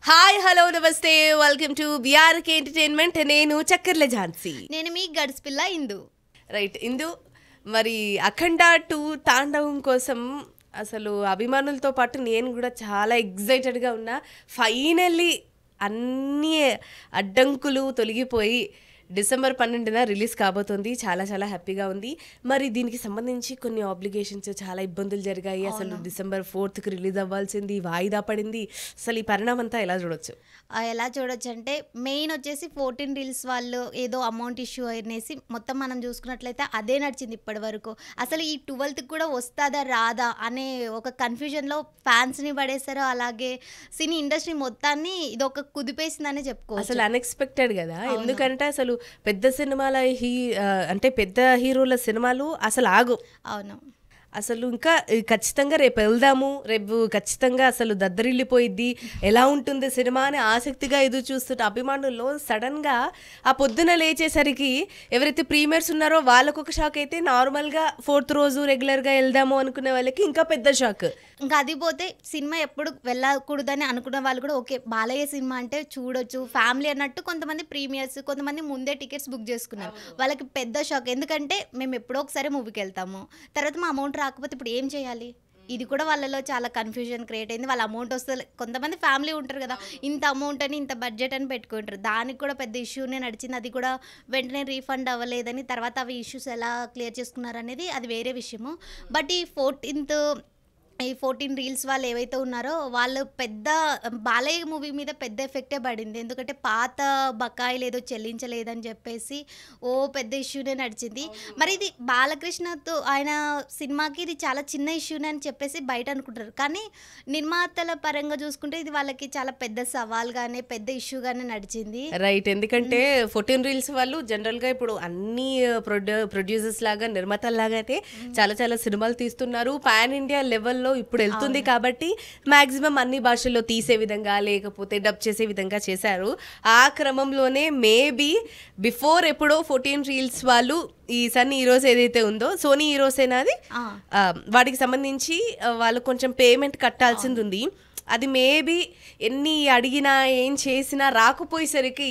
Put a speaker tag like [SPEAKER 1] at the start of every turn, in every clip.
[SPEAKER 1] Hi hello నమస్తే welcome to BRK entertainment. నేను చక్కర్ల ఝాన్సీ.
[SPEAKER 2] నేను మీ గడిచిపిల్ల ఇందు.
[SPEAKER 1] రైట్ ఇందు, మరి అఖండ 2 తాండవం కోసం అసలు అభిమానులతో పాటు నేను కూడా చాలా ఎగ్జైటెడ్గా ఉన్నా. ఫైనల్లీ అన్ని అడ్డంకులు తొలగిపోయి డిసెంబర్ 12న రిలీజ్ కాబోతుంది. చాలా చాలా హ్యాపీగా ఉంది. మరి దీనికి సంబంధించి కొన్ని ఆబ్లిగేషన్స్, చాలా ఇబ్బందులు జరిగాయి. అసలు డిసెంబర్ 4కి రిలీజ్ అవ్వాల్సింది వాయిదా పడింది. అసలు ఈ పరిణామం అంతా ఎలా చూడొచ్చు?
[SPEAKER 2] ఎలా చూడొచ్చు అంటే మెయిన్ వచ్చేసి 14 రీల్స్ వాళ్ళు ఏదో అమౌంట్ ఇష్యూ అనేసి మొత్తం మనం చూసుకున్నట్లయితే అదే నడిచింది ఇప్పటి వరకు. అసలు ఈ 12కి కూడా వస్తుందా రాదా అనే ఒక కన్ఫ్యూజన్లో ఫ్యాన్స్ని పడేశారు. అలాగే సినీ ఇండస్ట్రీ మొత్తాన్ని ఇది ఒక కుదిపేసిందనే చెప్పుకోవచ్చు.
[SPEAKER 1] అసలు అన్ఎక్స్పెక్టెడ్ కదా. ఎందుకంటే అసలు పెద్ద సినిమాల అంటే పెద్ద హీరోల సినిమాలు అసలు ఆగు.
[SPEAKER 2] అవును,
[SPEAKER 1] అసలు ఇంకా ఖచ్చితంగా రేపు వెళ్దాము, రేపు ఖచ్చితంగా అసలు దద్దరిల్లిపోయిద్ది, ఎలా ఉంటుంది సినిమా అని ఆసక్తిగా ఎదురు చూస్తుంటే అభిమానుల్లో సడన్గా ఆ పొద్దున లేచేసరికి ఎవరైతే ప్రీమియర్స్ ఉన్నారో వాళ్ళకు ఒక షాక్ అయితే, నార్మల్గా 4th రోజు రెగ్యులర్గా వెళ్దాము అనుకునే వాళ్ళకి ఇంకా పెద్ద షాక్.
[SPEAKER 2] ఇంకా అది పోతే సినిమా ఎప్పుడు వెళ్ళకూడదని అనుకున్న వాళ్ళు కూడా ఓకే బాలయ్య సినిమా అంటే చూడొచ్చు ఫ్యామిలీ అన్నట్టు కొంతమంది ప్రీమియర్స్, కొంతమంది ముందే టికెట్స్ బుక్ చేసుకున్నారు. వాళ్ళకి పెద్ద షాక్. ఎందుకంటే మేము ఎప్పుడో ఒకసారి మూవీకి వెళ్తాము, తర్వాత మా అమౌంట్ రాకపోతే ఇప్పుడు ఏం చేయాలి? ఇది కూడా వాళ్ళలో చాలా కన్ఫ్యూజన్ క్రియేట్ అయింది. వాళ్ళ అమౌంట్ వస్తే కొంతమంది ఫ్యామిలీ ఉంటారు కదా, ఇంత అమౌంట్ అని ఇంత బడ్జెట్ అని పెట్టుకుంటారు. దానికి కూడా పెద్ద ఇష్యూనే నడిచింది. అది కూడా వెంటనే రీఫండ్ అవ్వలేదని, తర్వాత అవి ఇష్యూస్ ఎలా క్లియర్ చేసుకున్నారు అనేది అది వేరే విషయము. బట్ ఈ 14 రీల్స్ వాళ్ళు ఏవైతే ఉన్నారో వాళ్ళు పెద్ద బాలయ్య మూవీ మీద పెద్ద ఎఫెక్టే పడింది. ఎందుకంటే పాత బకాయిలు ఏదో చెల్లించలేదని చెప్పేసి పెద్ద ఇష్యూనే నడిచింది. మరి ఇది బాలకృష్ణతో ఆయన సినిమాకి ఇది చాలా చిన్న ఇష్యూనే అని చెప్పేసి బయట అనుకుంటారు. కానీ నిర్మాతల పరంగా చూసుకుంటే ఇది వాళ్ళకి చాలా పెద్ద సవాల్గానే పెద్ద ఇష్యూగానే నడిచింది.
[SPEAKER 1] రైట్. ఎందుకంటే 14 రీల్స్ వాళ్ళు జనరల్గా ఇప్పుడు అన్ని ప్రొడ్యూసర్స్ లాగా, నిర్మాతల లాగా అయితే చాలా చాలా సినిమాలు తీస్తున్నారు. పాన్ ఇండియా లెవెల్ ఇప్పుడు వెళ్తుంది కాబట్టి మాక్సిమం అన్ని భాషల్లో తీసే విధంగా, లేకపోతే డబ్ చేసే విధంగా చేశారు. ఆ క్రమంలోనే మేబీ బిఫోర్ ఎప్పుడో 14 రీల్స్ వాళ్ళు ఈ సన్నీ హీరోస్ ఏదైతే ఉందో, సోనీ హీరోస్ అయినది వాటికి సంబంధించి వాళ్ళు కొంచెం పేమెంట్ కట్టాల్సింది ఉంది. అది మేబీ ఎన్ని అడిగినా ఏం చేసినా రాకపోయేసరికి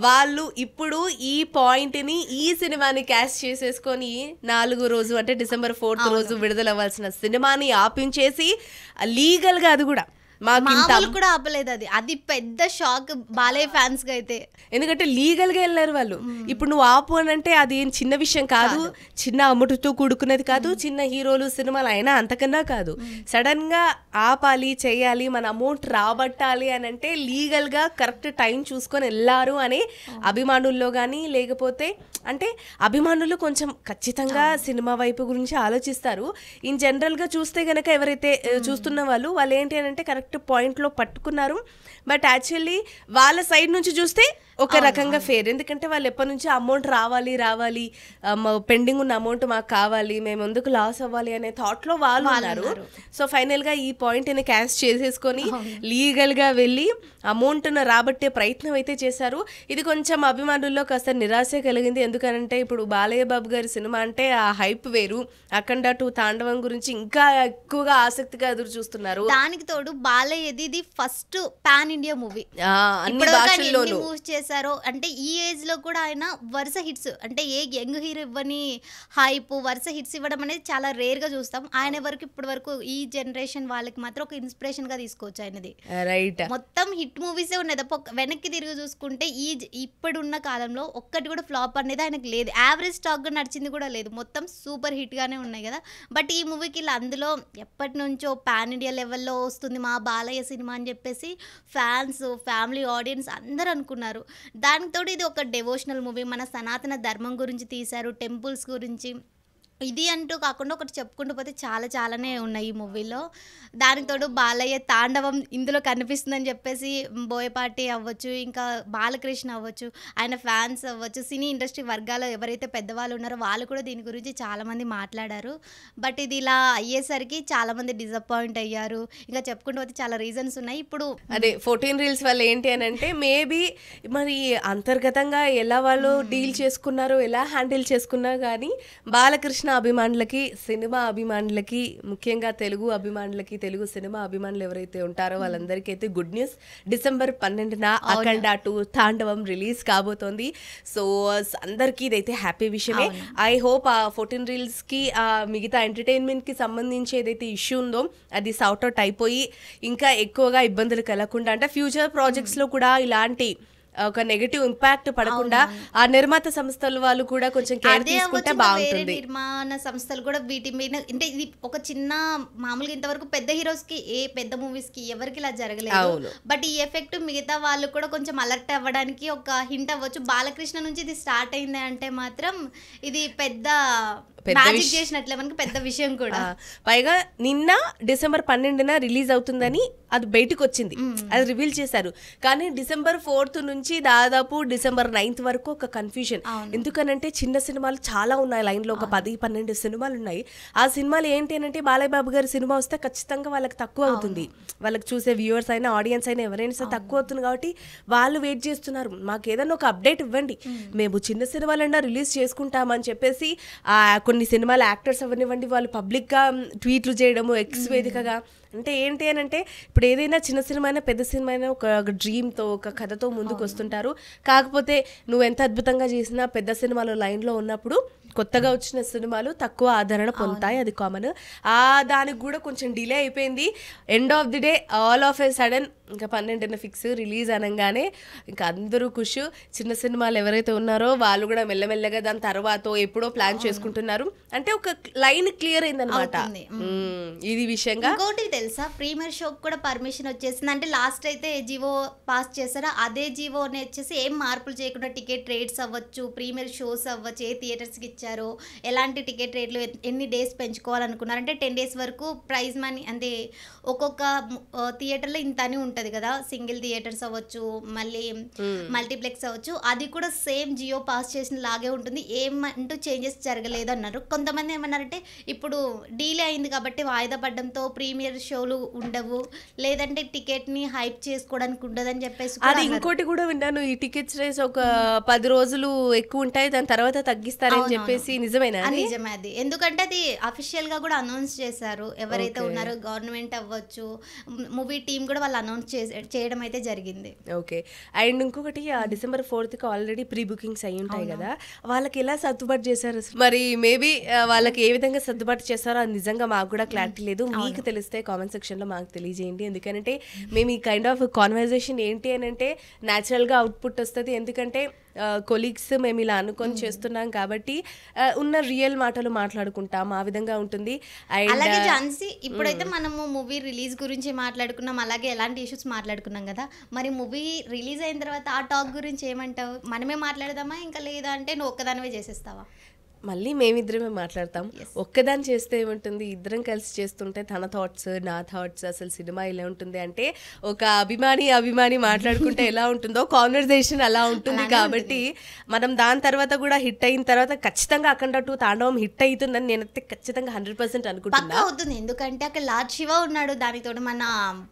[SPEAKER 1] వాళ్ళు ఇప్పుడు ఈ పాయింట్ని ఈ సినిమాని క్యాష్ చేసేసుకొని 4వ రోజు అంటే డిసెంబర్ 4th రోజు విడుదల అవ్వాల్సిన సినిమాని ఆపించేసి లీగల్గా అది కూడా
[SPEAKER 2] మామూలు కూడా ఆపలేదు. అది పెద్ద షాక్ బాలయ్య ఫ్యాన్స్ గా అయితే.
[SPEAKER 1] ఎందుకంటే లీగల్ గా వెళ్ళారు వాళ్ళు. ఇప్పుడు నువ్వు ఆపు అని అంటే అది ఏం చిన్న విషయం కాదు, చిన్న అమ్ముడుతో కూడుకున్నది కాదు, చిన్న హీరోలు సినిమాలు అయినా అంతకన్నా కాదు. సడన్ గా ఆపాలి, చేయాలి, మన అమౌంట్ రాబట్టాలి అని అంటే లీగల్ గా కరెక్ట్ టైం చూసుకొని వెళ్ళారు అని అభిమానుల్లో కానీ, లేకపోతే అంటే అభిమానులు కొంచెం ఖచ్చితంగా సినిమా వైపు గురించి ఆలోచిస్తారు. ఇన్ జనరల్ గా చూస్తే గనక ఎవరైతే చూస్తున్న వాళ్ళు ఏంటి అని అంటే కరెక్ట్ పాయింట్లో పట్టుకున్నారు. బట్ యాక్చువల్లీ వాళ్ళ సైడ్ నుంచి చూస్తే ఒక రకంగా ఫేర్. ఎందుకంటే వాళ్ళు ఎప్పటి నుంచి అమౌంట్ రావాలి పెండింగ్ ఉన్న అమౌంట్ మాకు కావాలి, మేము ఎందుకు లాస్ అవ్వాలి అనే థాట్లో వాళ్ళు ఉన్నారు. సో ఫైనల్గా ఈ పాయింట్ని క్యాష్ చేసేసుకొని లీగల్గా వెళ్ళి అమౌంట్ను రాబట్టే ప్రయత్నం అయితే చేశారు. ఇది కొంచెం అభిమానుల్లో కాస్త నిరాశ కలిగింది. ఎందుకంటే ఇప్పుడు బాలయ్య బాబు గారి సినిమా అంటే ఆ హైప్ వేరు. అఖండ 2 తాండవం గురించి ఇంకా ఎక్కువగా ఆసక్తిగా ఎదురు చూస్తున్నారు.
[SPEAKER 2] దానికి తోడు బాలయ్యది ఇది ఫస్ట్ పాన్ ఇండియా మూవీ.
[SPEAKER 1] అన్ని భాషల్లోనూ
[SPEAKER 2] చేశారో అంటే ఈ ఏజ్ లో కూడా ఆయన వరుస హిట్స్, అంటే ఏ యంగ్ హీరో ఇవ్వని హైప్ వరుస హిట్స్ ఇవ్వడం అనేది చాలా రేర్ గా చూస్తాం. ఆయన వరకు ఇప్పటి వరకు ఈ జనరేషన్ వాళ్ళకి మాత్రం ఒక ఇన్స్పిరేషన్ గా తీసుకోవచ్చు ఆయనది.
[SPEAKER 1] రైట్.
[SPEAKER 2] మొత్తం హిట్ మూవీసే ఉన్నాయి తప్ప వెనక్కి తిరిగి చూసుకుంటే ఇప్పుడున్న కాలంలో ఒక్కటి కూడా ఫ్లాప్ అనేది ఆయనకు లేదు. యావరేజ్ స్టాక్ గా నడిచింది కూడా లేదు. మొత్తం సూపర్ హిట్ గానే ఉన్నాయి కదా. బట్ ఈ మూవీకి అందులో ఎప్పటి నుంచో పాన్ ఇండియా లెవెల్లో వస్తుంది మా బాలయ్య సినిమా అని చెప్పేసి ఫ్యాన్స్, ఫ్యామిలీ, ఆడియన్స్ అందరూ అనుకున్నారు. దానికి తోడు ఇది ఒక డెవోషనల్ మూవీ, మన సనాతన ధర్మం గురించి తీశారు, టెంపుల్స్ గురించి. ఇది అంటూ కాకుండా ఒకటి చెప్పుకుంటూ పోతే చాలానే ఉన్నాయి ఈ మూవీలో. దానికి తోడు బాలయ్య తాండవం ఇందులో కనిపిస్తుందని చెప్పేసి బోయపాటి అవ్వచ్చు, ఇంకా బాలకృష్ణ అవ్వచ్చు, ఆయన ఫ్యాన్స్ అవ్వచ్చు, సినీ ఇండస్ట్రీ వర్గాలు ఎవరైతే పెద్దవాళ్ళు ఉన్నారో వాళ్ళు కూడా దీని గురించి చాలామంది మాట్లాడారు. బట్ ఇది ఇలా అయ్యేసరికి చాలామంది డిసప్పాయింట్ అయ్యారు. ఇంకా చెప్పుకుంటూ పోతే చాలా రీజన్స్ ఉన్నాయి. ఇప్పుడు
[SPEAKER 1] అదే 14 రీల్స్ వల్ల ఏంటి అని అంటే మేబీ మరి అంతర్గతంగా ఎలా వాళ్ళు డీల్ చేసుకున్నారో, ఎలా హ్యాండిల్ చేసుకున్నా కానీ బాలకృష్ణ బాలకృష్ణ అభిమానులకి, సినిమా అభిమానులకి, ముఖ్యంగా తెలుగు అభిమానులకి, తెలుగు సినిమా అభిమానులు ఎవరైతే ఉంటారో వాళ్ళందరికీ అయితే గుడ్ న్యూస్. December 12న అఖండ 2 తాండవం రిలీజ్ కాబోతోంది. సో అందరికీ ఇదైతే హ్యాపీ విషయమే. ఐ హోప్ ఆ 14 రీల్స్ కి మిగతా ఎంటర్టైన్మెంట్ కి సంబంధించి ఏదైతే ఇష్యూ ఉందో అది సార్ట్ అవుట్ అయిపోయి ఇంకా ఎక్కువగా ఇబ్బందులు కలగకుండా, అంటే ఫ్యూచర్ ప్రాజెక్ట్స్ లో కూడా ఇలాంటి ఒక నెగటివ్ ఇంపాక్ట్ పడకుండా ఆ నిర్మాత సంస్థల వాళ్ళు కూడా కొంచెం కేర్ తీసుకుంటే బాగుంటుంది.
[SPEAKER 2] నిర్మాణ సంస్థలు కూడా వీటి మీద, అంటే ఇది ఒక చిన్న మామూలుగా ఇంతవరకు పెద్ద హీరోస్ కి, ఏ పెద్ద మూవీస్ కి ఎవరికి ఇలా జరగలేదు. బట్ ఈ ఎఫెక్ట్ మిగతా వాళ్ళు కూడా కొంచెం అలర్ట్ అవ్వడానికి ఒక హింట్ అవ్వచ్చు. బాలకృష్ణ నుంచి ఇది స్టార్ట్ అయింది అంటే మాత్రం ఇది పెద్ద మ్యాజిక్ చేసినట్లే, మనకి పెద్ద విషయం కూడా.
[SPEAKER 1] పైగా నిన్న December 12న రిలీజ్ అవుతుందని అది బయటకు వచ్చింది, అది రివీల్ చేశారు. కానీ December 4th నుంచి దాదాపు December 9th వరకు ఒక కన్ఫ్యూజన్. ఎందుకనంటే చిన్న సినిమాలు చాలా ఉన్నాయి లైన్ లో, ఒక 10-12 సినిమాలు ఉన్నాయి. ఆ సినిమాలు ఏంటి అంటే బాలయ్య బాబు గారి సినిమా వస్తే ఖచ్చితంగా వాళ్ళకి తక్కువ అవుతుంది, వాళ్ళకి చూసే వ్యూవర్స్ అయినా ఆడియన్స్ అయినా ఎవరైనా సరే తక్కువ అవుతుంది. కాబట్టి వాళ్ళు వెయిట్ చేస్తున్నారు, మాకు ఏదైనా ఒక అప్డేట్ ఇవ్వండి, మేము చిన్న సినిమాలన్నా రిలీజ్ చేసుకుంటామని చెప్పేసి కొన్ని సినిమాల యాక్టర్స్ అవనివ్వండి వాళ్ళు పబ్లిక్గా ట్వీట్లు చేయడము ఎక్స్ వేదికగా. అంటే ఏంటి అని అంటే ఇప్పుడు ఏదైనా చిన్న సినిమా అయినా పెద్ద సినిమా అయినా ఒక డ్రీమ్తో ఒక కథతో ముందుకు వస్తుంటారు. కాకపోతే నువ్వు ఎంత అద్భుతంగా చేసినా పెద్ద సినిమాలో లైన్లో ఉన్నప్పుడు కొత్తగా వచ్చిన సినిమాలు తక్కువ ఆదరణ పొందుతాయి, అది కామన్. దానికి కూడా కొంచెం డిలే అయిపోయింది. End of the day all of A sudden ఇంకా 12న ఫిక్స్ రిలీజ్ అనగానే ఇంకా అందరూ ఖుషి. చిన్న సినిమాలు ఎవరైతే ఉన్నారో వాళ్ళు కూడా మెల్లమెల్లగా దాని తర్వాత ఎప్పుడో ప్లాన్ చేసుకుంటున్నారు. అంటే ఒక లైన్ క్లియర్ అయిందనమాట ఇది విషయంగా.
[SPEAKER 2] ఇంకోటి తెలుసా, ప్రీమియర్ షోకి కూడా పర్మిషన్ వచ్చేసింది. అంటే లాస్ట్ అయితే జీవో పాస్ చేశారా, అదే జీవోని వచ్చేసి ఏం మార్పులు చేయకుండా టికెట్ రేట్స్ అవ్వచ్చు, ప్రీమియర్ షోస్ అవ్వచ్చు, ఏ థియేటర్స్కి ఇచ్చారో, ఎలాంటి టికెట్ రేట్లు, ఎన్ని డేస్ పెంచుకోవాలనుకున్నారు. అంటే 10 days వరకు ప్రైజ్ మనీ, అంటే ఒక్కొక్క థియేటర్లో ఇంత అని ఉంటుంది కదా, సింగిల్ థియేటర్స్ అవ్వచ్చు, మళ్ళీ మల్టీప్లెక్స్ అవ్వచ్చు, అది కూడా సేమ్ జియో పాస్ చేసిన లాగే ఉంటుంది, ఏమంటూ చేంజెస్ జరగలేదు అన్నారు. కొంతమంది ఏమన్నారంటే ఇప్పుడు డీలే అయింది కాబట్టి వాయిదా పడడంతో ప్రీమియర్ షోలు ఉండవు, లేదంటే టికెట్ ని హైప్ చేసుకోవడానికి ఉండదని చెప్పేసి.
[SPEAKER 1] అది ఇంకోటి కూడా విన్నాను, ఈ టికెట్స్ రేస్ ఒక 10 రోజులు ఎక్కువ ఉంటాయి, దాని తర్వాత తగ్గిస్తారని చెప్పేసి. నిజమేనా?
[SPEAKER 2] నిజమే అది, ఎందుకంటే అది అఫీషియల్ గా కూడా అనౌన్స్ చేశారు. ఎవరైతే ఉన్నారో గవర్నమెంట్ అవ్వచ్చు, మూవీ టీమ్ కూడా వాళ్ళు అనౌన్స్ చేయడం అయితే జరిగింది.
[SPEAKER 1] ఓకే. అండ్ ఇంకొకటి December 4th already pre bookings అయి ఉంటాయి కదా, వాళ్ళకి ఎలా సర్దుబాటు చేశారు? మరి మేబీ వాళ్ళకి ఏ విధంగా సర్దుబాటు చేస్తారో అది నిజంగా మాకు కూడా క్లారిటీ లేదు. మీకు తెలిస్తే కామెంట్ సెక్షన్ లో మాకు తెలియజేయండి. ఎందుకంటే మేము ఈ కైండ్ ఆఫ్ కాన్వర్జేషన్ ఏంటి అని అంటే న్యాచురల్ గా అవుట్పుట్ వస్తుంది. ఎందుకంటే కొలీగ్స్ మేము ఇలా అనుకొని చేస్తున్నాం కాబట్టి ఉన్న రియల్ మాటలు మాట్లాడుకుంటాం, ఆ విధంగా ఉంటుంది.
[SPEAKER 2] అలాగే ఝాన్సీ, ఇప్పుడైతే మనము మూవీ రిలీజ్ గురించి మాట్లాడుకున్నాం, అలాగే ఎలాంటి ఇష్యూస్ మాట్లాడుకున్నాం కదా, మరి మూవీ రిలీజ్ అయిన తర్వాత ఆ టాక్ గురించి ఏమంటావు? మనమే మాట్లాడదామా, ఇంకా లేదా అంటే నువ్వు ఒక్కదానివే చేసేస్తావా?
[SPEAKER 1] మళ్ళీ మేమిద్దరమే మాట్లాడతాం. ఒక్కదాన్ని చేస్తే ఏముంటుంది, ఇద్దరం కలిసి చేస్తుంటే తన థాట్స్ నా థాట్స్, అసలు సినిమా ఇలా ఉంటుంది అంటే ఒక అభిమాని మాట్లాడుకుంటే ఎలా ఉంటుందో కాన్వర్సేషన్ అలా ఉంటుంది. కాబట్టి మనం దాని తర్వాత కూడా హిట్ అయిన తర్వాత ఖచ్చితంగా అఖండ 2 తాండవం హిట్ అవుతుందని నేనైతే ఖచ్చితంగా 100% అనుకుంటున్నా.
[SPEAKER 2] అవుతుంది, ఎందుకంటే అక్కడ లార్డ్ శివ ఉన్నాడు, దానితో మన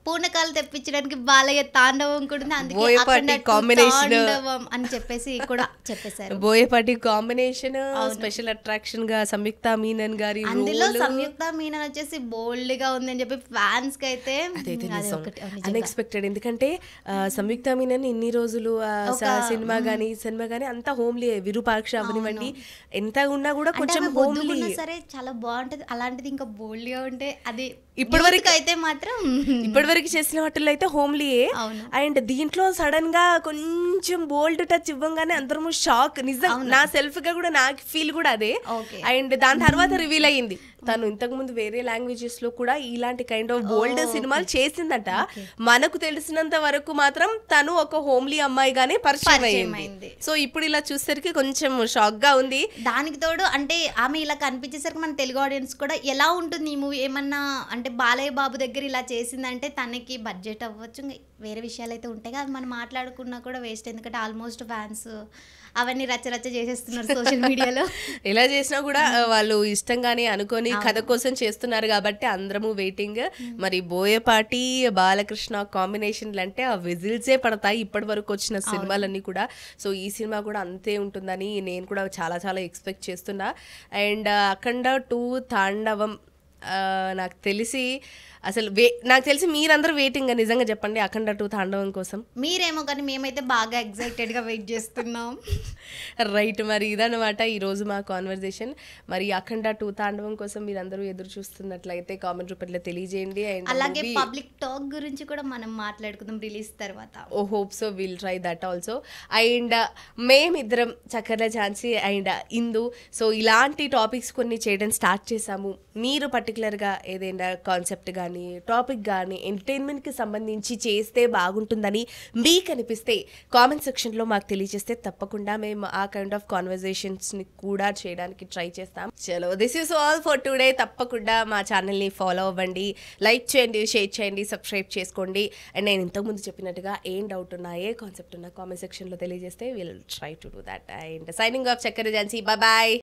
[SPEAKER 2] పూర్ణకాలు తెప్పించడానికి బాలయ్య తాండవం కూడా ఉంది, అందుకే
[SPEAKER 1] కాంబినేషన్
[SPEAKER 2] అని చెప్పేసి కూడా చెప్పేశారు.
[SPEAKER 1] బోయపాటి కాంబినేషన్, స్పెషల్ అట్రాక్షన్ గా సంయుక్త మీనన్ గారి,
[SPEAKER 2] అందులో సంయుక్త మీనన్ వచ్చేసి బోల్డ్ గా ఉంది అని చెప్పి ఫ్యాన్స్ కి అయితే
[SPEAKER 1] అన్ఎక్స్పెక్టెడ్. ఎందుకంటే సంయుక్త మీనన్ ఇన్ని రోజులు సినిమా గానీ అంతా హోమ్లీ, విరూపాక్ష అవనివ్వండి ఎంత ఉన్నా కూడా కొంచెం హోమ్లీ
[SPEAKER 2] సరే చాలా బాగుంటది. అలాంటిది ఇంకా బోల్డ్ గా ఉంటే అది
[SPEAKER 1] ఇప్పటివరకు
[SPEAKER 2] అయితే మాత్రం
[SPEAKER 1] ఇప్పటివరకు చేసిన వాటిల్లో అయితే హోమ్లీయే. అండ్ దీంట్లో సడన్ గా కొంచెం బోల్డ్ టచ్ ఇవ్వగానే అందరము షాక్. నిజం, నా సెల్ఫ్ గా కూడా నాకు ఫీల్ కూడా అదే. అండ్ దాని తర్వాత రివీల్ అయ్యింది తను ఇంతకు ముందు వేరే లాంగ్వేజెస్ లో కూడా ఇలాంటి కైండ్ ఆఫ్ బోల్డ్ సినిమాలు చేసిందట. మనకు తెలిసినంత వరకు మాత్రం తను ఒక హోమ్లీ అమ్మాయిగానే పరిచయం అయింది. సో ఇప్పుడు ఇలా చూసేసరికి కొంచెం షాక్ గా ఉంది.
[SPEAKER 2] దానికి తోడు అంటే ఆమె ఇలా కనిపించేసరికి మన తెలుగు ఆడియన్స్ కూడా ఎలా ఉంటుంది ఈ మూవీ, ఏమన్నా అంటే బాలయ్య బాబు దగ్గర ఇలా చేసిందంటే తనకి బడ్జెట్ అవ్వచ్చు, వేరే విషయాలు అయితే ఉంటాయి కదా, మనం మాట్లాడుకున్నా కూడా వేస్ట్. ఎందుకంటే ఆల్మోస్ట్ ఫ్యాన్స్ అవన్నీ రచ్చ చేసేస్తున్నారు సోషల్ మీడియాలో.
[SPEAKER 1] ఎలా చేసినా కూడా వాళ్ళు ఇష్టంగానే అనుకొని కథ కోసం చేస్తున్నారు కాబట్టి అందరము వెయిటింగ్. మరి బోయపాటి బాలకృష్ణ కాంబినేషన్లు అంటే ఆ విజిల్సే పడతాయి ఇప్పటి వరకు వచ్చిన సినిమాలన్నీ కూడా. సో ఈ సినిమా కూడా అంతే ఉంటుందని నేను కూడా చాలా చాలా ఎక్స్పెక్ట్ చేస్తున్నా. అండ్ అఖండ 2 తాండవం నాకు తెలిసి నాకు తెలిసి మీరందరూ వెయిటింగ్ నిజంగా చెప్పండి అఖండ 2 తాండవం కోసం.
[SPEAKER 2] మీరేమో కానీ మేమైతే బాగా ఎక్సైటెడ్గా వెయిట్ చేస్తున్నాం.
[SPEAKER 1] రైట్, మరి ఇదన్నమాట ఈరోజు మా కాన్వర్జేషన్. మరి అఖండ 2 తాండవం కోసం మీరందరూ ఎదురు చూస్తున్నట్లయితే కామెంట్ రూపంలో తెలియజేయండి. అండ్
[SPEAKER 2] అలాగే పబ్లిక్ టాక్ గురించి కూడా మనం మాట్లాడుకుందాం రిలీజ్ తర్వాత.
[SPEAKER 1] Oh hope so, will try that also. And మేమిద్దరం చక్కర్ల ఝాన్సీ అండ్ ఇందు సో ఇలాంటి టాపిక్స్ కొన్ని చేయడం స్టార్ట్ చేశాము. మీరు పర్టికులర్గా ఏదైనా కాన్సెప్ట్ కానీ టాపిక్ కానీ ఎంటర్టైన్మెంట్కి సంబంధించి చేస్తే బాగుంటుందని మీకు అనిపిస్తే కామెంట్ సెక్షన్లో మాకు తెలియజేస్తే తప్పకుండా మేము ఆ కైండ్ ఆఫ్ కాన్వర్జేషన్స్ని కూడా చేయడానికి ట్రై చేస్తాం. చలో, this is all for today. తప్పకుండా మా ఛానల్ని ఫాలో అవ్వండి, లైక్ చేయండి, షేర్ చేయండి, సబ్స్క్రైబ్ చేసుకోండి. అండ్ నేను ఇంతకుముందు చెప్పినట్టుగా ఏం డౌట్ ఉన్నా ఏ కాన్సెప్ట్ ఉన్నా కామెంట్ సెక్షన్లో తెలియజేస్తే will try to do that. And signing off చక్కర ఝాన్సీ, బాయ్.